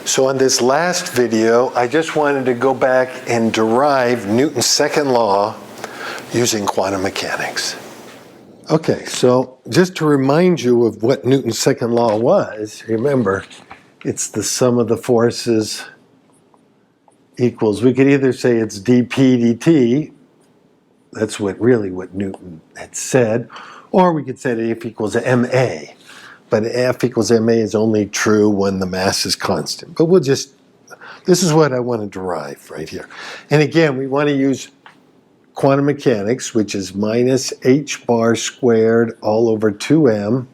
So on this last video, I just wanted to go back and derive Newton's second law using quantum mechanics. Okay, so just to remind you of what Newton's second law was, remember, it's the sum of the forces equals, we could either say it's dp dt, that's really what Newton had said, or we could say that F equals ma. But F equals ma is only true when the mass is constant. But this is what I want to derive right here. And again, we want to use quantum mechanics, which is minus h bar squared all over 2m.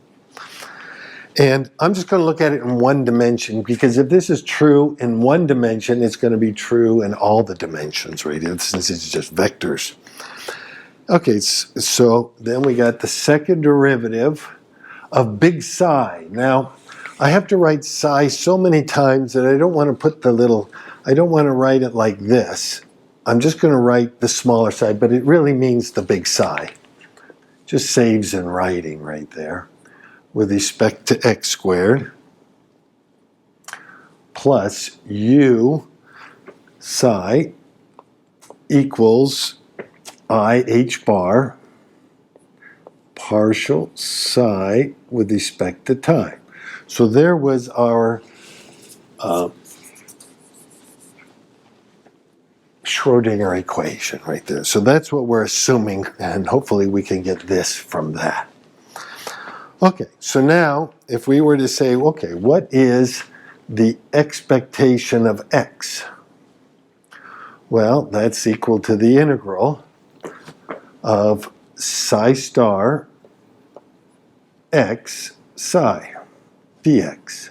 And I'm just going to look at it in one dimension, because if this is true in one dimension, it's going to be true in all the dimensions, right? Since it's just vectors. Okay, so then we got the second derivative of big psi. Now, I have to write psi so many times that I don't want to put I don't want to write it like this. I'm just going to write the smaller psi, but it really means the big psi. Just saves in writing right there. With respect to x squared plus u psi equals I h bar partial psi with respect to time. So there was our Schrodinger equation right there. So that's what we're assuming, and hopefully we can get this from that. Okay, so now if we were to say, okay, what is the expectation of x? Well, that's equal to the integral of psi star x psi dx.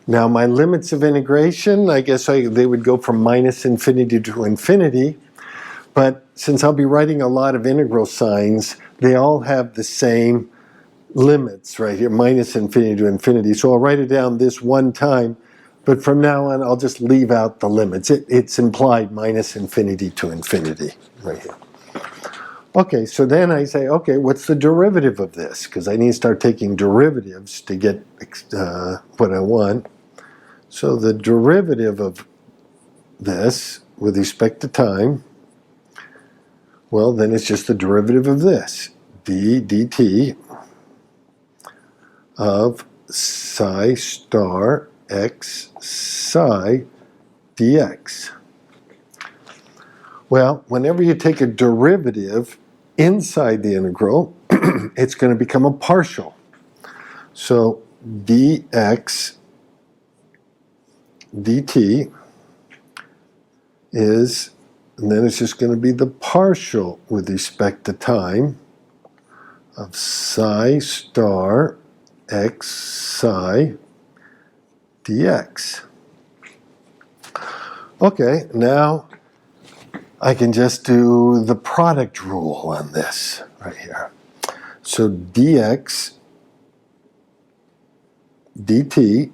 Now my limits of integration, I guess they would go from minus infinity to infinity, but since I'll be writing a lot of integral signs, they all have the same limits right here, minus infinity to infinity. So I'll write it down this one time, but from now on I'll just leave out the limits. It's implied minus infinity to infinity right here. Okay, so then I say, okay, what's the derivative of this? Because I need to start taking derivatives to get what I want. So the derivative of this with respect to time, well, then it's just the derivative of this, d dt of psi star x psi dx. Well, whenever you take a derivative inside the integral, it's going to become a partial. So dx dt is, and then it's just going to be the partial with respect to time of psi star x psi dx. Okay, now I can just do the product rule on this right here. So dx dt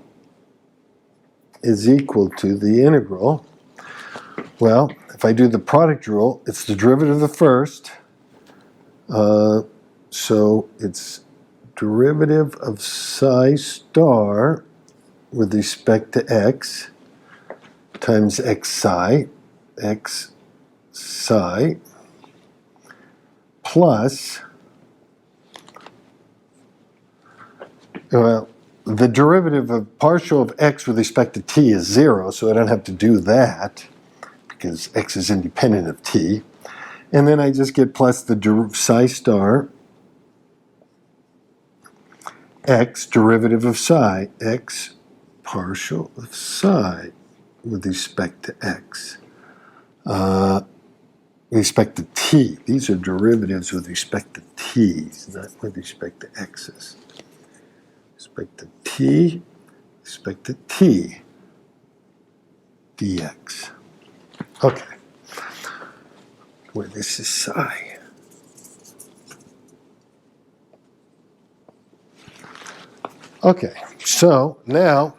is equal to the integral. Well, if I do the product rule, it's the derivative of the first. So it's derivative of psi star with respect to x times x psi plus, well, the derivative of partial of x with respect to t is 0, so I don't have to do that because x is independent of t. And then I just get plus the psi star x derivative of psi, x partial of psi with respect to x. With respect to t. These are derivatives with respect to t's, not with respect to x's. Respect to t, respect to t, dx. Okay. Where this is psi. Okay, so now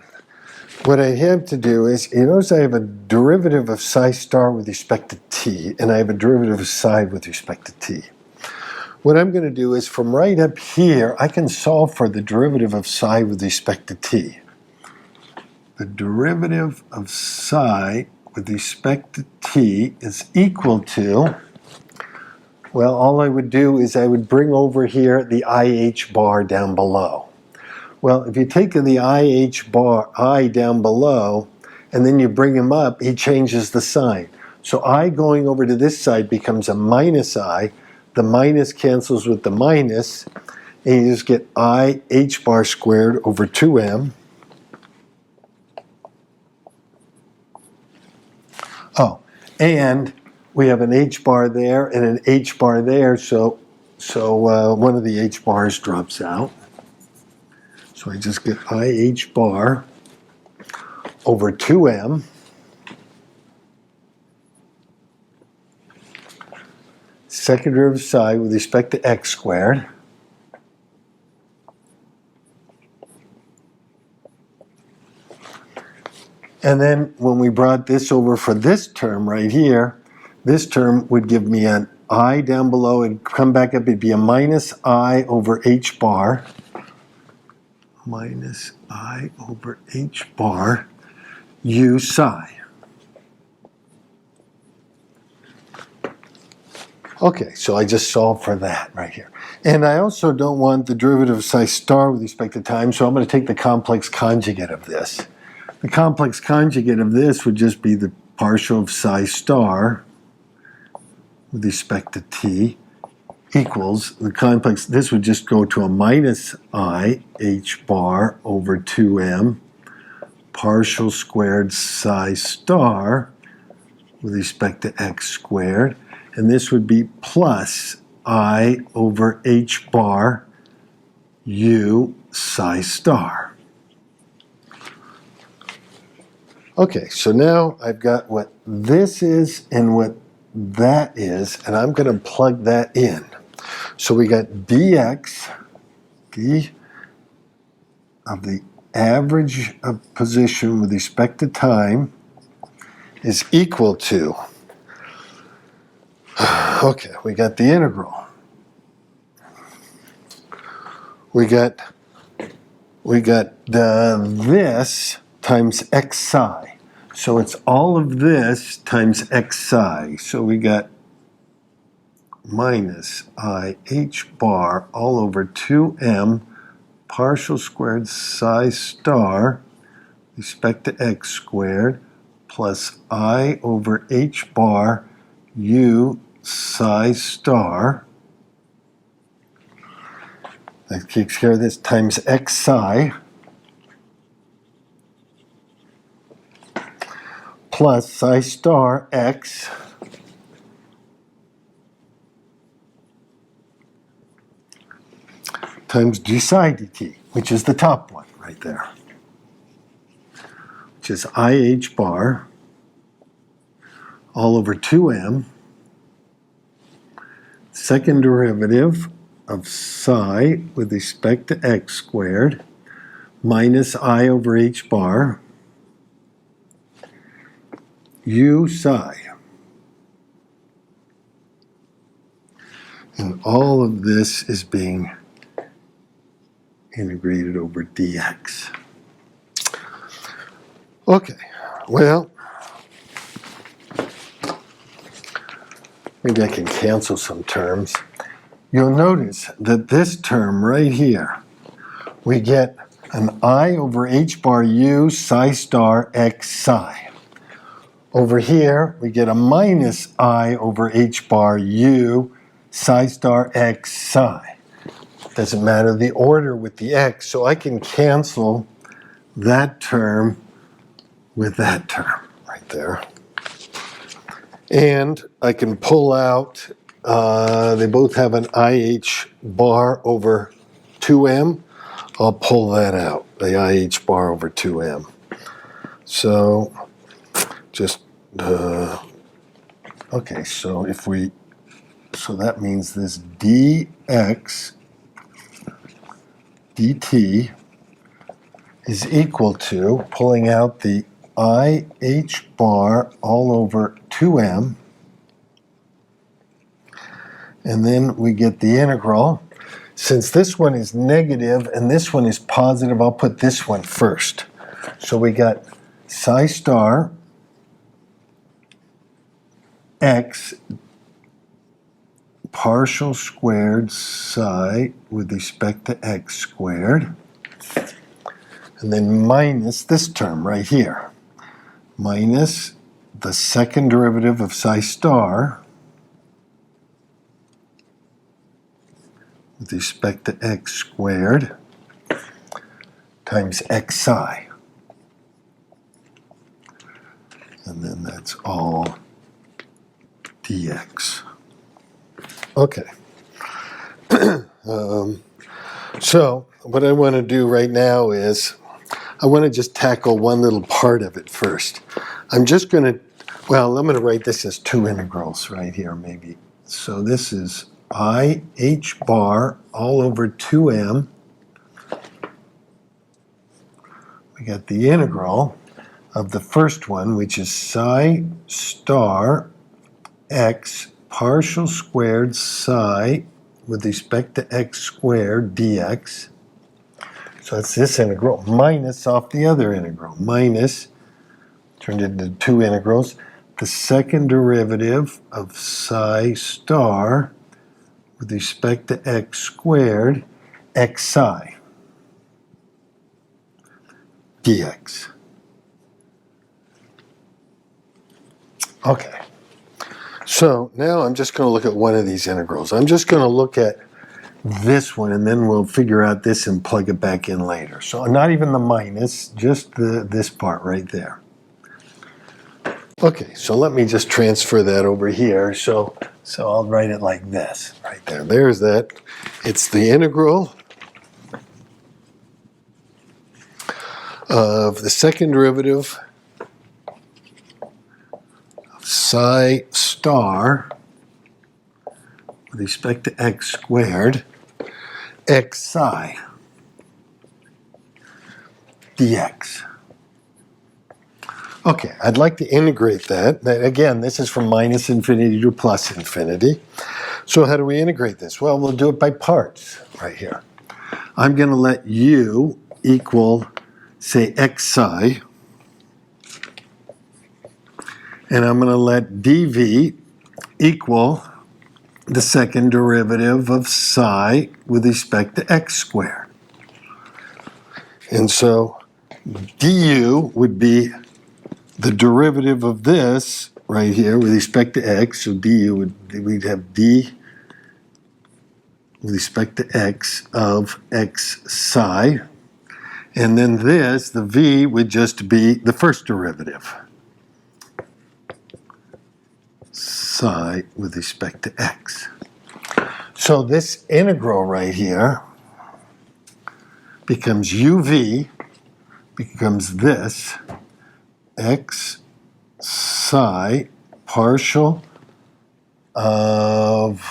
what I have to do is, you notice I have a derivative of psi star with respect to t, and I have a derivative of psi with respect to t. What I'm going to do is, from right up here, I can solve for the derivative of psi with respect to t. the derivative of psi with respect to t is equal to, well, all I would do is I would bring over here the IH bar down below. Well, if you take the IH bar, I down below, and then you bring him up, he changes the sign. So I going over to this side becomes a minus I. The minus cancels with the minus, and you just get IH bar squared over 2m. Oh, and we have an H bar there and an H bar there, so one of the H bars drops out. So I just get IH bar over 2m. Second derivative of psi with respect to x squared. And then when we brought this over for this term right here, this term would give me an I down below and come back up, it'd be a minus I over H bar. Minus I over H bar U psi. Okay, so I just solved for that right here. And I also don't want the derivative of psi star with respect to time, so I'm going to take the complex conjugate of this. The complex conjugate of this would just be the partial of psi star with respect to t equals the complex, this would just go to a minus I h bar over 2m partial squared psi star with respect to x squared, and this would be plus I over h bar u psi star. Okay, so now I've got what this is and what that is, and I'm going to plug that in. So we got dx, d of the average of position with respect to time is equal to, okay, we got the integral. We got this times x psi. So it's all of this times x psi. So we got minus I h bar all over 2m partial squared psi star respect to x squared plus I over h bar u psi star. That takes care of this times x psi plus psi star x times d psi dt, which is the top one right there, which is IH bar all over 2m, second derivative of psi with respect to x squared minus I over h bar u psi. And all of this is being integrated over dx. Okay, well, maybe I can cancel some terms. You'll notice that this term right here, we get an I over h bar u psi star x psi. Over here, we get a minus I over h bar u psi star x psi. Doesn't matter the order with the x, so I can cancel that term with that term right there. And I can pull out, they both have an IH bar over 2m. I'll pull that out, the IH bar over 2m. So just, okay, so if we, so that means this dx dt is equal to, pulling out the IH bar all over 2m, and then we get the integral. Since this one is negative and this one is positive, I'll put this one first. So we got psi star x partial squared psi with respect to x squared, and then minus this term right here, minus the second derivative of psi star with respect to x squared times x psi. And then that's all dx. Okay. So what I want to do right now is I want to just tackle one little part of it first. I'm just going to, well, I'm going to write this as two integrals right here maybe. So this is I h bar all over 2m. We got the integral of the first one, which is psi star x partial squared psi with respect to x squared dx. So it's this integral minus off the other integral, minus, turned into two integrals, the second derivative of psi star with respect to x squared x psi dx. Okay. So now I'm just going to look at one of these integrals. I'm just going to look at this one, and then we'll figure out this and plug it back in later. So not even the minus, just this part right there. Okay, so let me just transfer that over here. So I'll write it like this, right there. There's that. It's the integral of the second derivative of psi star with respect to x squared, x psi dx. Okay, I'd like to integrate that. Again, this is from minus infinity to plus infinity. So how do we integrate this? Well, we'll do it by parts right here. I'm going to let u equal, say, x psi. And I'm going to let dv equal the second derivative of psi with respect to x squared. And so du would be the derivative of this right here with respect to x. So we'd have d with respect to x of x psi. And then this, the v, would just be the first derivative, psi with respect to x. So this integral right here becomes uv, becomes this, x psi partial of,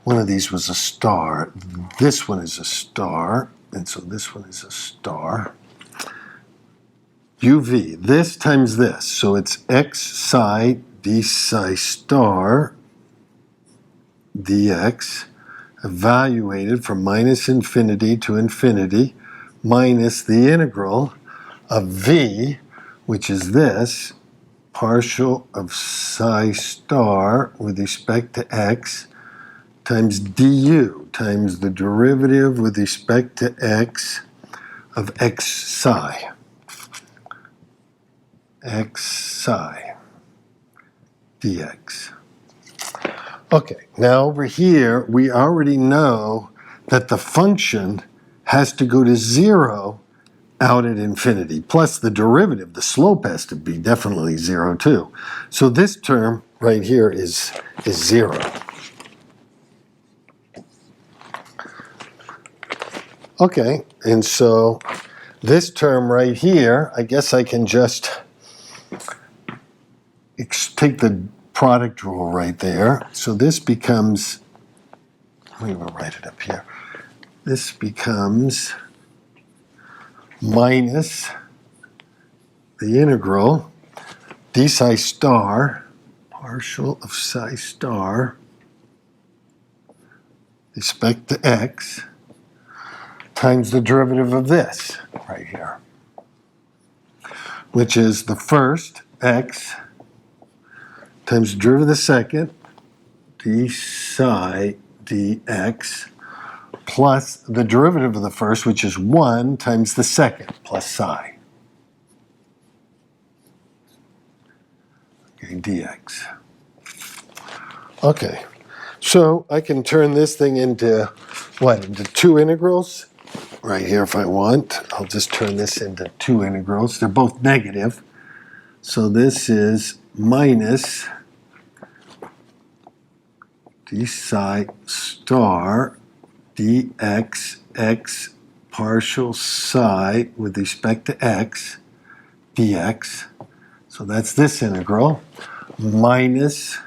one of these was a star, this one is a star, and so this one is a star, uv, this times this, so it's x psi d psi star dx, evaluated from minus infinity to infinity, minus the integral of v, which is this, partial of psi star with respect to x, times du, times the derivative with respect to x of x psi. X psi dx. Okay, now over here, we already know that the function has to go to 0 out at infinity, plus the derivative, the slope has to be definitely 0 too. So this term right here is 0. Okay, and so this term right here, I guess I can just take the product rule right there. So this becomes, let me write it up here. This becomes minus the integral d psi star, partial of psi star, respect to x, times the derivative of this right here. which is the first, x, times the derivative of the second, d psi dx, plus the derivative of the first, which is 1 times the second, plus psi. Okay, dx. Okay, so I can turn this thing into, what, into two integrals? Right here if I want. I'll just turn this into two integrals. They're both negative. So this is minus d psi star dx x partial psi with respect to x dx. So that's this integral minus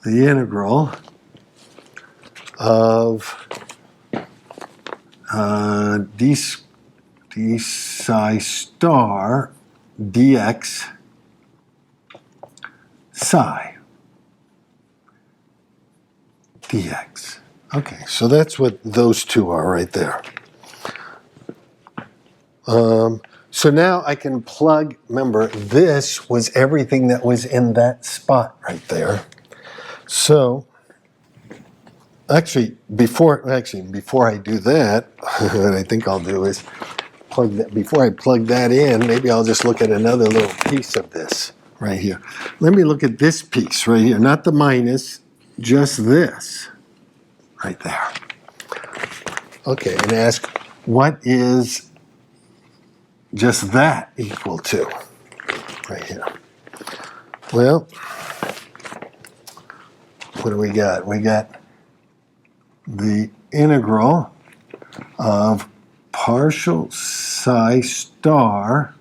the integral of d psi star dx psi dx. Okay, so that's what those two are right there. So now I can plug, remember, this was everything that was in that spot right there. So, before I do that, what I think I'll do is plug that, before I plug that in, maybe I'll just look at another little piece of this right here. Let me look at this piece right here, not the minus, just this right there. Okay, and ask, what is just that equal to right here? Well, what do we got? We got the integral of partial psi star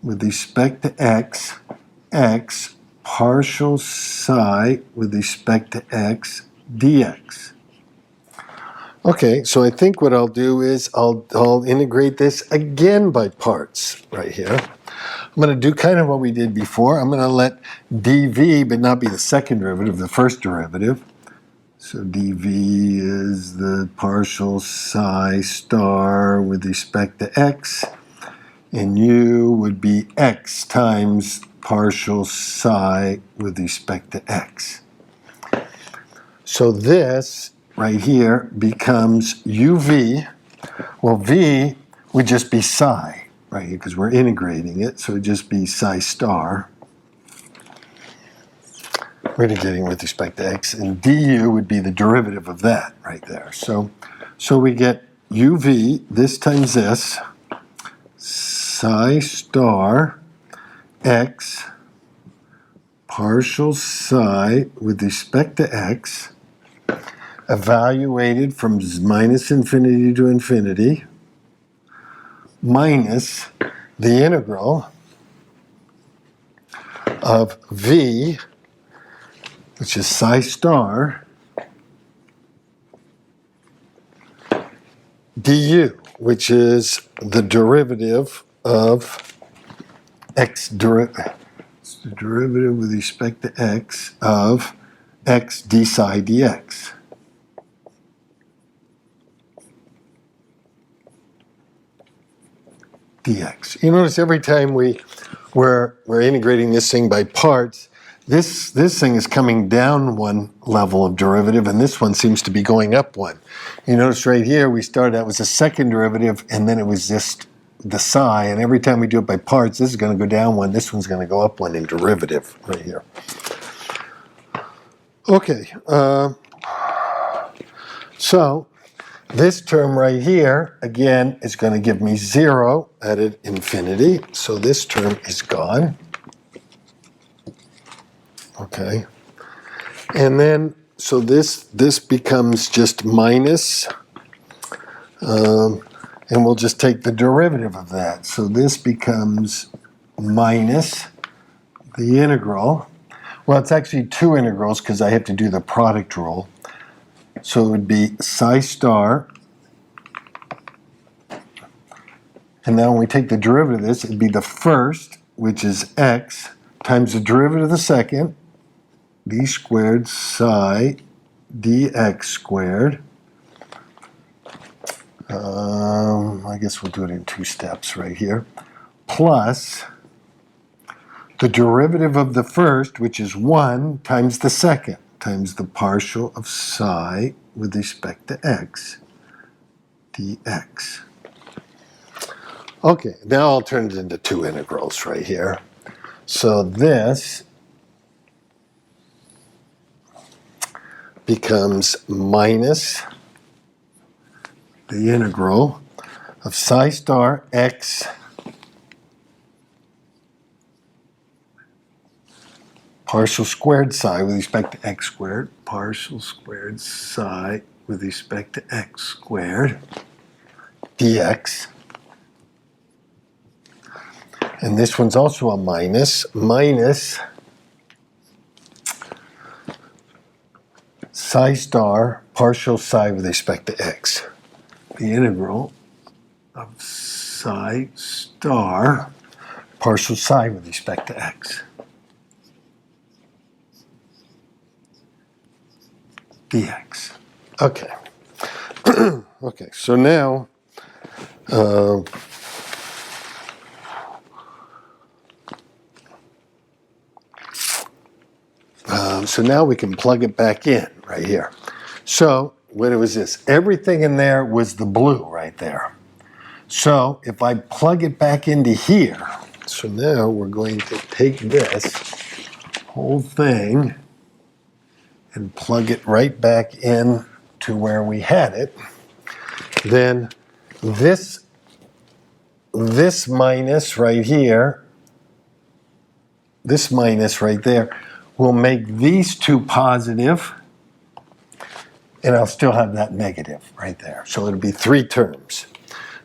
with respect to x, x partial psi with respect to x dx. Okay, so I think what I'll do is I'll integrate this again by parts right here. I'm going to do kind of what we did before. I'm going to let dv, but not be the second derivative, the first derivative. So dv is the partial psi star with respect to x, and u would be x times partial psi with respect to x. So this right here becomes uv. Well, v would just be psi, right here, because we're integrating it, so it would just be psi star. We're integrating with respect to x, and du would be the derivative of that right there. So we get uv, this times this, psi star x partial psi with respect to x, evaluated from minus infinity to infinity, minus the integral of v, which is psi star, du, which is the derivative of x derivative. It's the derivative with respect to x of x d psi dx. Dx. You notice every time we're integrating this thing by parts, this thing is coming down one level of derivative, and this one seems to be going up one. You notice right here we started out with a second derivative, and then it was just the psi, and every time we do it by parts, this is going to go down one, this one's going to go up one in derivative right here. Okay, so this term right here, again, is going to give me 0 at infinity. So this term is gone. Okay. And then, so this becomes just minus. And we'll just take the derivative of that. So this becomes minus the integral. Well, it's actually two integrals because I have to do the product rule. So it would be psi star, and now when we take the derivative of this, it would be the first, which is x, times the derivative of the second, d squared psi dx squared. I guess we'll do it in two steps right here. plus the derivative of the first, which is 1, times the second, times the partial of psi with respect to x dx. Okay, now I'll turn it into two integrals right here. So this becomes minus the integral of psi star x partial squared psi with respect to x squared, partial squared psi with respect to x squared dx. And this one's also a minus psi star partial psi with respect to x. The integral of psi star partial psi with respect to x dx. Okay. Okay, so now so now we can plug it back in right here. So what was this? Everything in there was the blue right there. So if I plug it back into here, so now we're going to take this whole thing and plug it right back in to where we had it. Then this minus right here, this minus right there, will make these two positive, and I'll still have that negative right there. So it'll be three terms.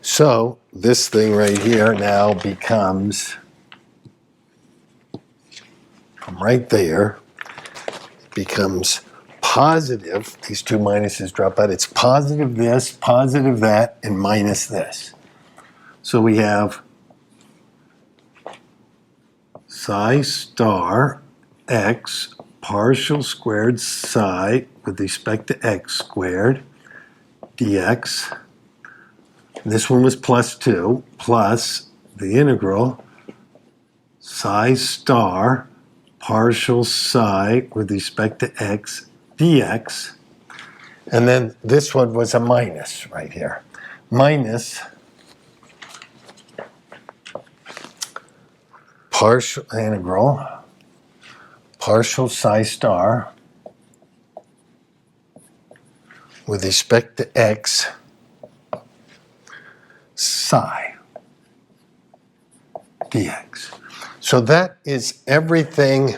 So this thing right here now becomes, from right there, becomes positive. These two minuses drop out. It's positive this, positive that, and minus this. So we have psi star x partial squared psi with respect to x squared dx. This one was plus 2 plus the integral psi star partial psi with respect to x dx. And then this one was a minus right here. Minus partial integral partial psi star with respect to x psi dx. So that is everything.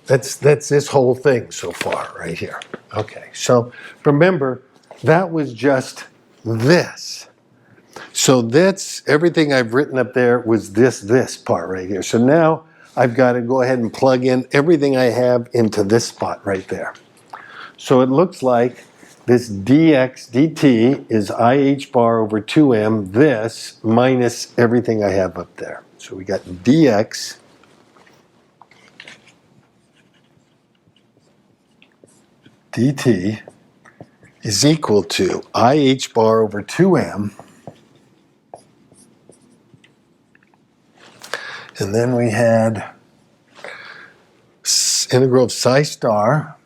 That's this whole thing so far right here. Okay, so remember, that was just this. So that's everything I've written up there was this part right here. So now I've got to go ahead and plug in everything I have into this spot right there. So it looks like this dx dt is IH bar over 2m, this minus everything I have up there. So we got dx dt is equal to IH bar over 2m, and then we had integral of psi star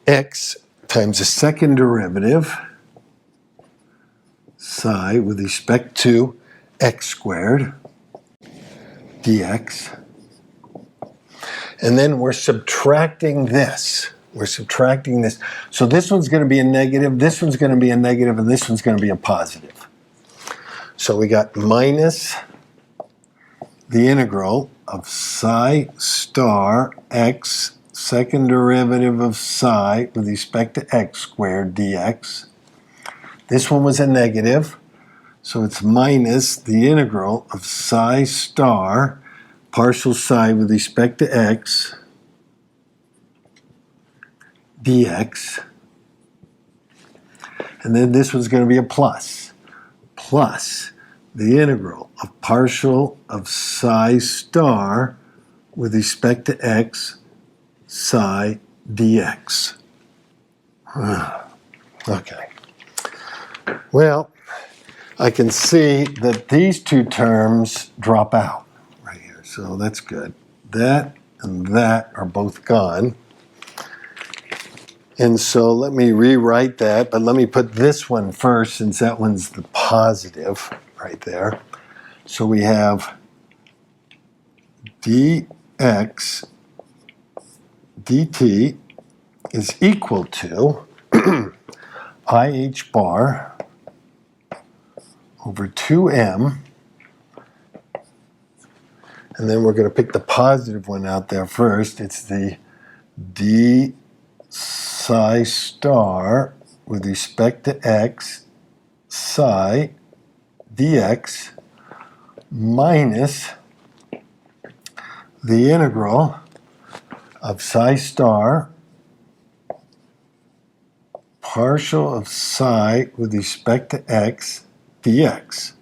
x times the second derivative psi with respect to x squared dx. And then we're subtracting this. We're subtracting this. So this one's going to be a negative, this one's going to be a negative, and this one's going to be a positive. So we got minus the integral of psi star x second derivative of psi with respect to x squared dx. This one was a negative, so it's minus the integral of psi star partial psi with respect to x dx. And then this one's going to be a plus the integral of partial of psi star with respect to x psi dx. Okay. Well, I can see that these two terms drop out right here, so that's good. That and that are both gone. And so let me rewrite that, but let me put this one first since that one's the positive right there. So we have dx dt is equal to IH bar over 2m, and then we're going to pick the positive one out there first. It's the d psi star with respect to x psi dx minus the integral of psi star partial of psi with respect to x dx.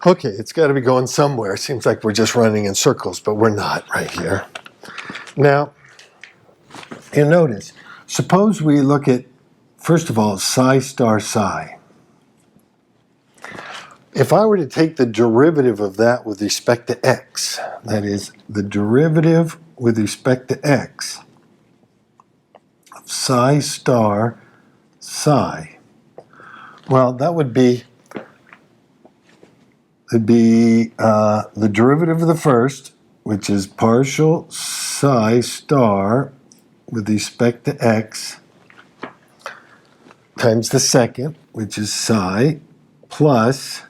Okay, it's got to be going somewhere. It seems like we're just running in circles, but we're not right here. Now, you notice, suppose we look at, first of all, psi star psi. If I were to take the derivative of that with respect to x, that is, the derivative with respect to x of psi star psi, well, that would be the derivative of the first, which is partial psi star with respect to x, times the second, which is psi, plus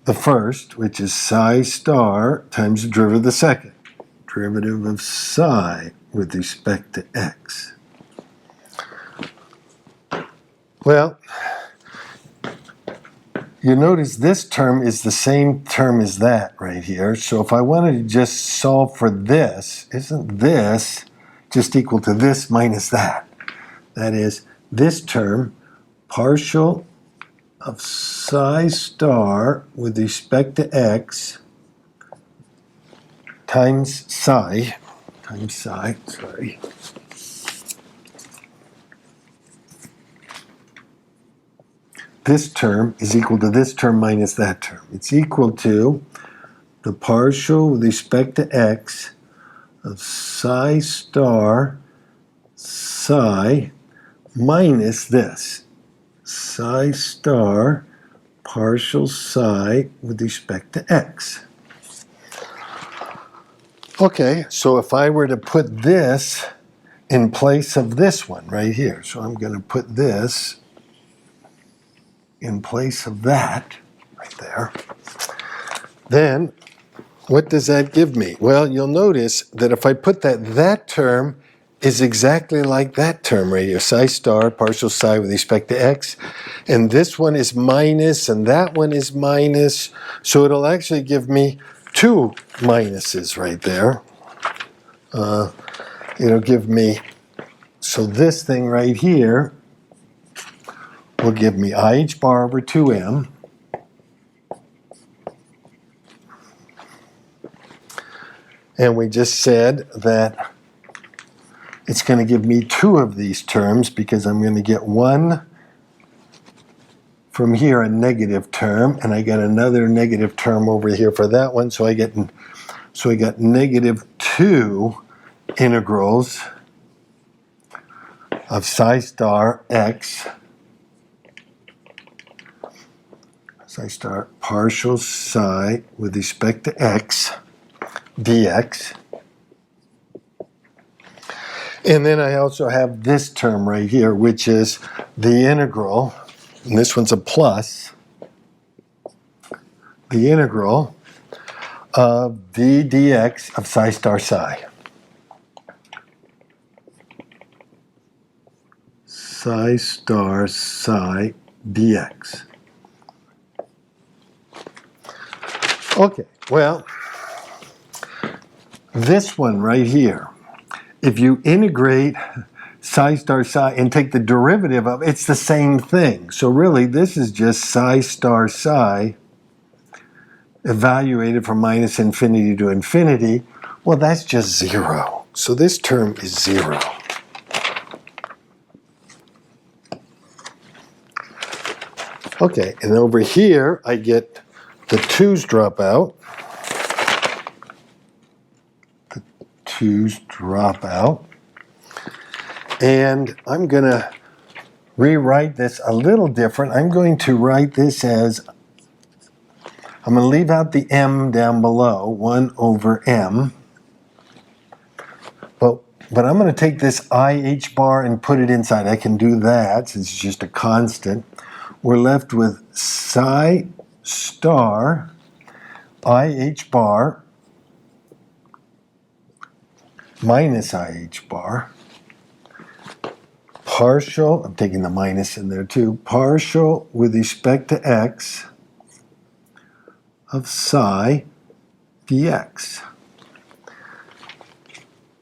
the first, which is psi star, times the derivative of the second, derivative of psi with respect to x. Well, you notice this term is the same term as that right here. So if I wanted to just solve for this, isn't this just equal to this minus that? That is, this term, partial of psi star with respect to x times psi, sorry. This term is equal to this term minus that term. It's equal to the partial with respect to x of psi star psi minus this, psi star partial psi with respect to x. Okay, so if I were to put this in place of this one right here, so I'm going to put this in place of that right there, then what does that give me? Well, you'll notice that if I put that term is exactly like that term right here, psi star partial psi with respect to x, and this one is minus and that one is minus, so it'll actually give me two minuses right there. It'll give me, so this thing right here will give me IH bar over 2m and we just said that it's going to give me two of these terms because I'm going to get one from here, a negative term, and I got another negative term over here for that one, so I got negative 2 integrals of psi star x, psi star partial psi with respect to x dx. And then I also have this term right here, which is the integral, and this one's a plus, the integral of d dx of psi star psi. Psi star psi dx. Okay, well, this one right here, if you integrate psi star psi and take the derivative of it, it's the same thing. So really, this is just psi star psi evaluated from minus infinity to infinity. Well, that's just 0. So this term is 0. Okay, and over here I get the 2's drop out. The 2's drop out. And I'm going to rewrite this a little different. I'm going to write this as, I'm going to leave out the m down below, 1 over m. But I'm going to take this IH bar and put it inside. I can do that since it's just a constant. We're left with psi star IH bar minus IH bar partial, I'm taking the minus in there too, partial with respect to x of psi dx.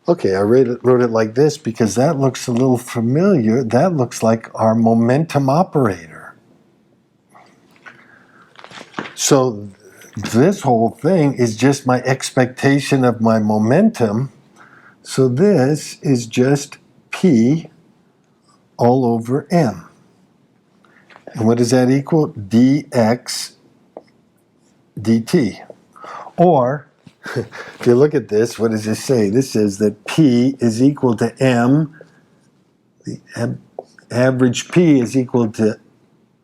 Okay, I wrote it like this because that looks a little familiar. That looks like our momentum operator. So this whole thing is just my expectation of my momentum. So this is just P all over M. And what does that equal? dx dt. Or, if you look at this, what does this say? This says that P is equal to M. The average P is equal to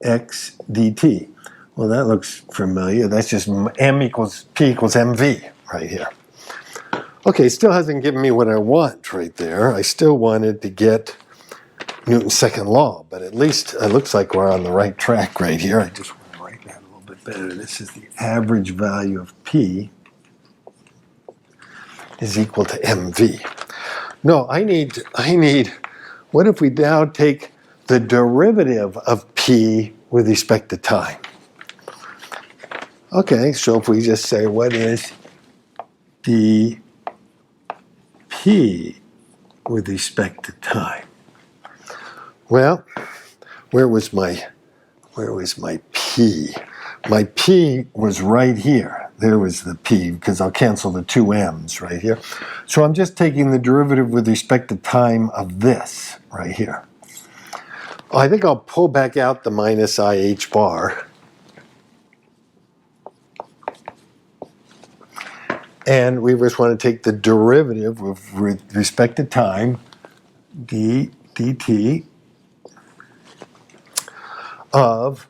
x dt. Well, that looks familiar. That's just M equals P equals MV right here. Okay, still hasn't given me what I want right there. I still wanted to get Newton's second law, but at least it looks like we're on the right track right here. I just want to write that a little bit better. This is the average value of P is equal to MV. No, I need, what if we now take the derivative of P with respect to time? Okay, so if we just say, what is dP with respect to time? Well, where was my P? My P was right here. There was the P, because I'll cancel the two M's right here. So I'm just taking the derivative with respect to time of this right here. I think I'll pull back out the minus IH bar. And we just want to take the derivative with respect to time, dt, of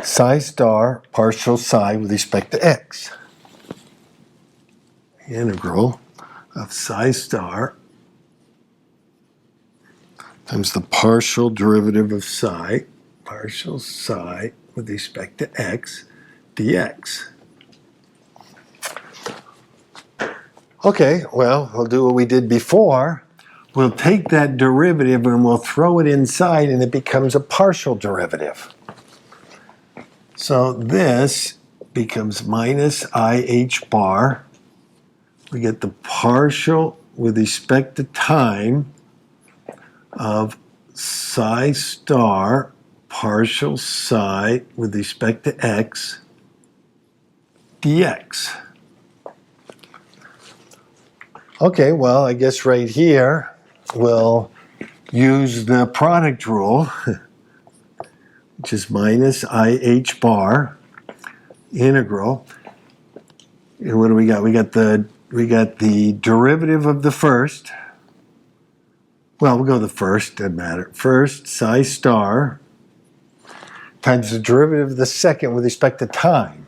psi star partial psi with respect to x. The integral of psi star times the partial derivative of psi, partial psi with respect to x, dx. Okay, well, we'll do what we did before. We'll take that derivative and we'll throw it inside and it becomes a partial derivative. So this becomes minus IH bar. We get the partial with respect to time of psi star partial psi with respect to x dx. Okay, well, I guess right here we'll use the product rule, which is minus IH bar integral. And what do we got? We got the derivative of the first. Well, we'll go the first, doesn't matter. First, psi star times the derivative of the second with respect to time.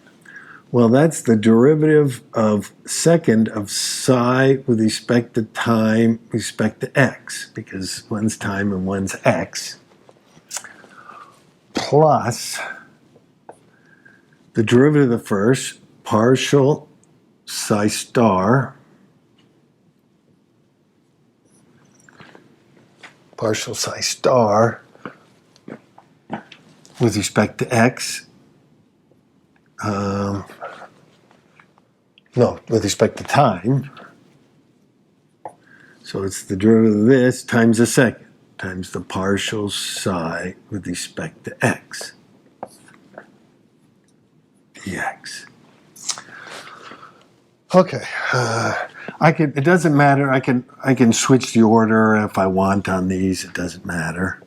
Well, that's the derivative of second of psi with respect to time, with respect to x, because one's time and one's x, plus the derivative of the first, partial psi star, with respect to x, with respect to time. So it's the derivative of this times the second, times the partial psi with respect to x, dx. Okay, it doesn't matter. I can switch the order if I want on these. It doesn't matter.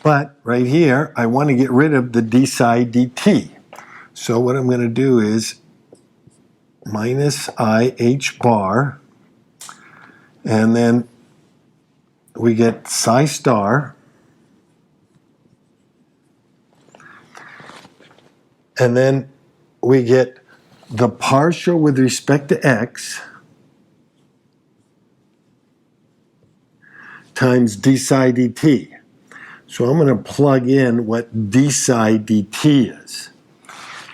But right here, I want to get rid of the d psi dt. So what I'm going to do is minus I h bar, and then we get psi star, and then we get the partial with respect to x times d psi dt. So I'm going to plug in what d psi dt is.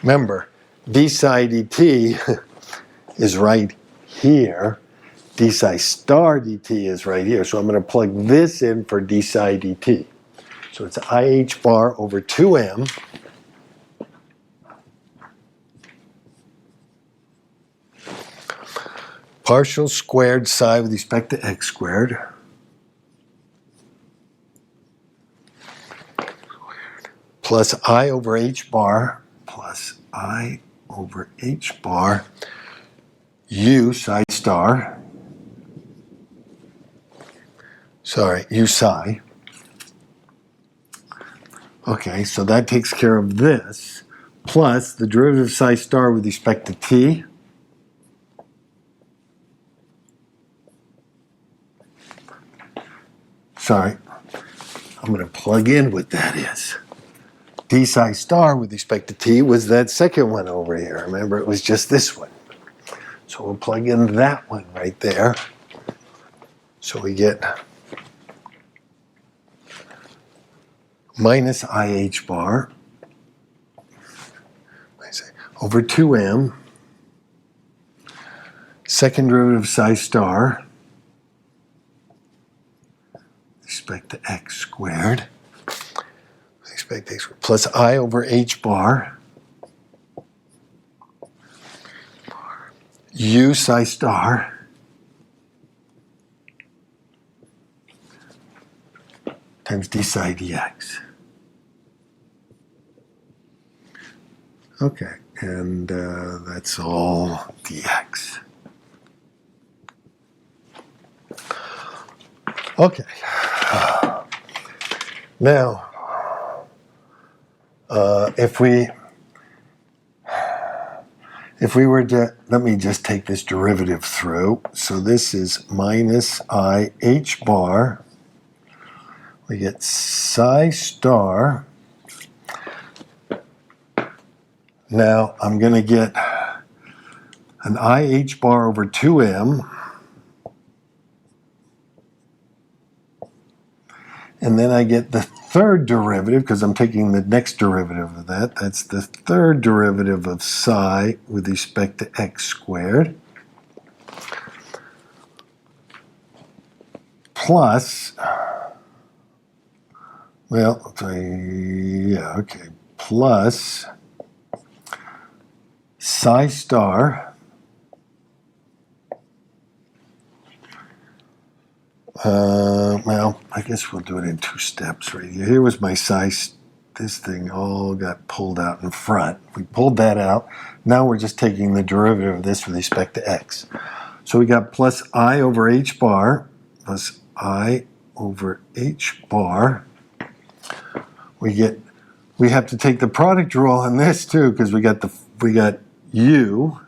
Remember, d psi dt is right here. D psi star dt is right here. So I'm going to plug this in for d psi dt. So it's IH bar over 2m partial squared psi with respect to x squared plus I over h bar plus I over h bar u psi star, u psi. Okay, so that takes care of this, plus the derivative of psi star with respect to t. I'm going to plug in what that is. D psi star with respect to t was that second one over here. Remember, it was just this one. So we'll plug in that one right there. So we get minus IH bar over 2m, second derivative of psi star with respect to x squared, with respect to x squared, plus I over h bar u psi star times d psi dx. Okay, and that's all dx. Okay. Now, if we were to, let me just take this derivative through. So this is minus I h bar. We get psi star. Now I'm going to get an IH bar over 2m. And then I get the third derivative, because I'm taking the next derivative of that. That's the third derivative of psi with respect to x squared. Plus, well, yeah, okay. Plus psi star well, I guess we'll do it in two steps right here. Here was my psi. This thing all got pulled out in front. We pulled that out. Now we're just taking the derivative of this with respect to x. So we got plus I over h bar plus I over h bar. We have to take the product rule on this too, because we got u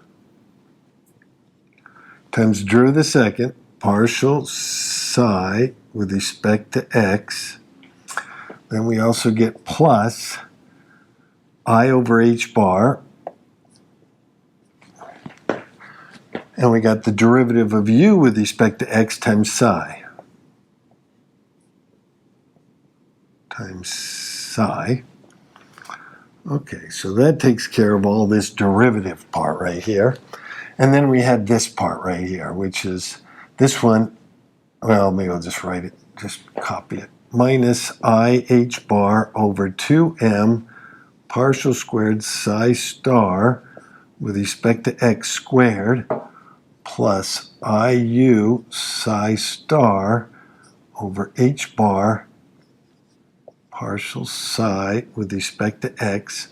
times derivative of the second partial psi with respect to x. Then we also get plus I over h bar. And we got the derivative of u with respect to x times psi. Times psi. Okay, so that takes care of all this derivative part right here. And then we had this part right here, which is this one. Well, maybe I'll just write it, just copy it. Minus IH bar over 2m partial squared psi star with respect to x squared plus IU psi star over h bar partial psi with respect to x.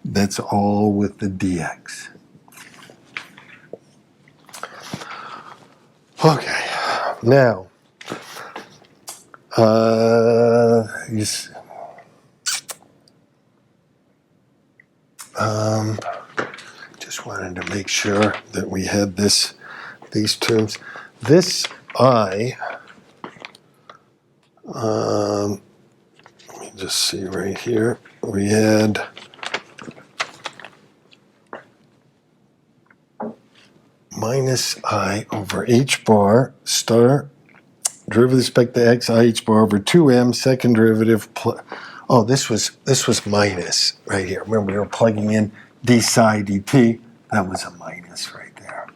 That's all with the dx. Okay, now, Just wanted to make sure that we had these terms. This I, let me just see right here. We had minus I over h bar star derivative with respect to x I h bar over 2m second derivative plus. Oh, this was minus right here. Remember, we were plugging in d psi dt. That was a minus right there,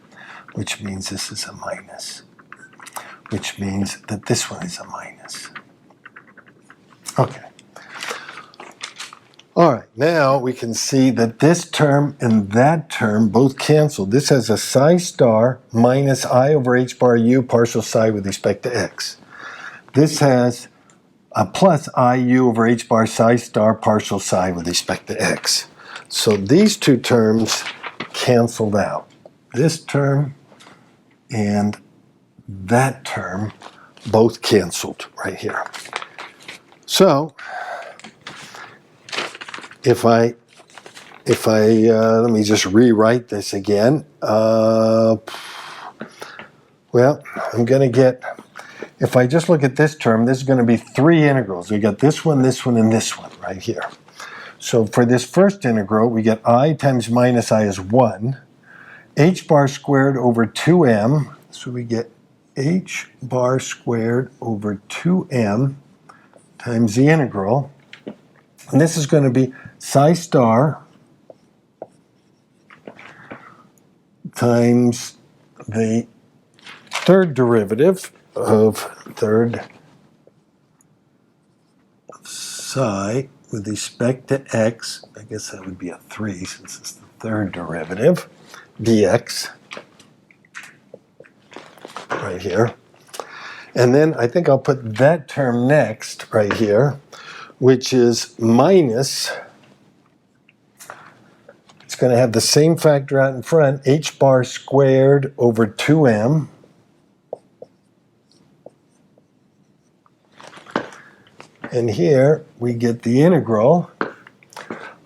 which means this is a minus, which means that this one is a minus. Okay. All right, now we can see that this term and that term both cancel. This has a psi star minus I over h bar u partial psi with respect to x. This has a plus IU over h bar psi star partial psi with respect to x. So these two terms canceled out. This term and that term both canceled right here. So if I let me just rewrite this again. Well, I'm going to get, if I just look at this term, this is going to be three integrals. We got this one, and this one right here. So for this first integral, we get I times minus I is 1. H bar squared over 2m. So we get h bar squared over 2m times the integral. And this is going to be psi star times the third derivative of psi with respect to x. I guess that would be a 3 since it's the third derivative, dx, right here. And then I think I'll put that term next, right here, which is minus, it's going to have the same factor out in front, h bar squared over 2m. And here we get the integral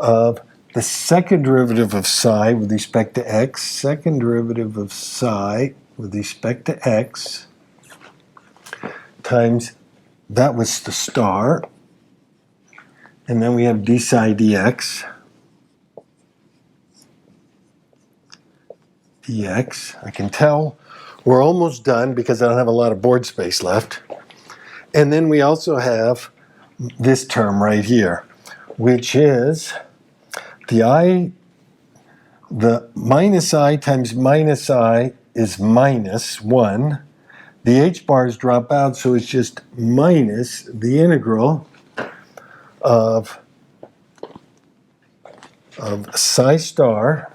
of the second derivative of psi with respect to x, second derivative of psi with respect to x, times, that was the star, and then we have d psi dx, I can tell we're almost done because I don't have a lot of board space left. And then we also have this term right here, which is the minus I times minus I is minus 1. The h bars drop out, so it's just minus the integral of psi star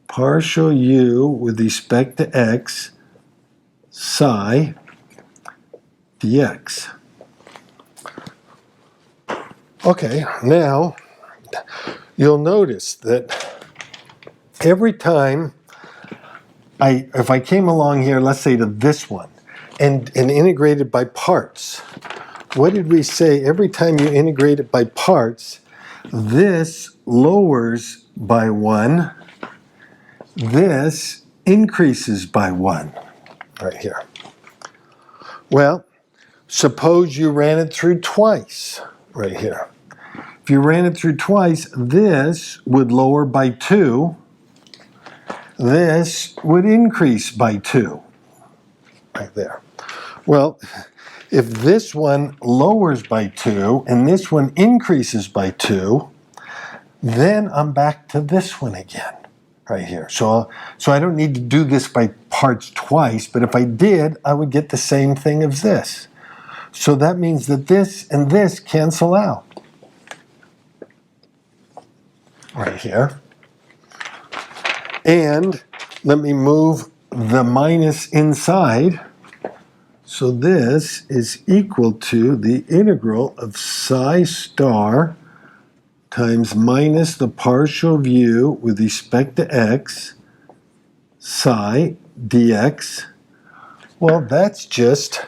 partial u with respect to x psi dx. Okay, now you'll notice that every time if I came along here, let's say to this one, and integrated by parts, what did we say? Every time you integrate it by parts, this lowers by 1, this increases by 1, right here. Well, suppose you ran it through twice, right here. If you ran it through twice, this would lower by 2. This would increase by 2, right there. Well, if this one lowers by 2 and this one increases by 2, then I'm back to this one again, right here. So I don't need to do this by parts twice, but if I did, I would get the same thing as this. So that means that this and this cancel out, right here. And let me move the minus inside. So this is equal to the integral of psi star times minus the partial of u with respect to x psi dx. Well, that's just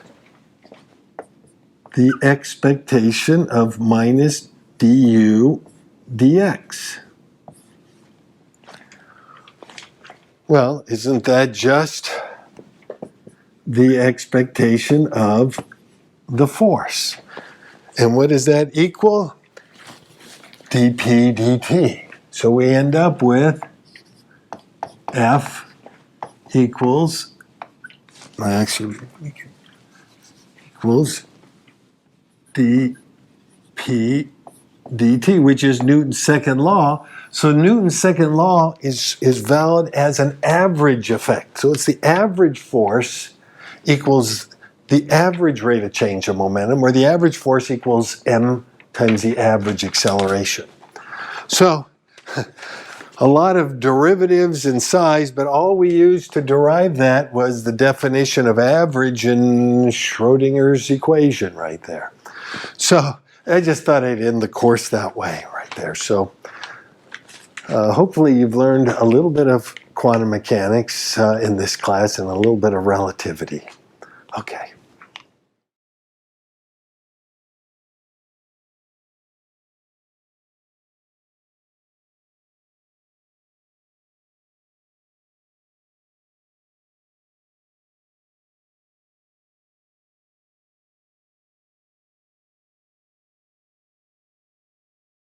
the expectation of minus du dx. Well, isn't that just the expectation of the force? And what does that equal? dp dt. So we end up with F equals, actually, equals dp dt, which is Newton's second law. So Newton's second law is valid as an average effect. So it's the average force equals the average rate of change of momentum, where the average force equals m times the average acceleration. So a lot of derivatives in size, but all we used to derive that was the definition of average in Schrodinger's equation right there. So I just thought I'd end the course that way right there. So hopefully you've learned a little bit of quantum mechanics in this class and a little bit of relativity. Okay.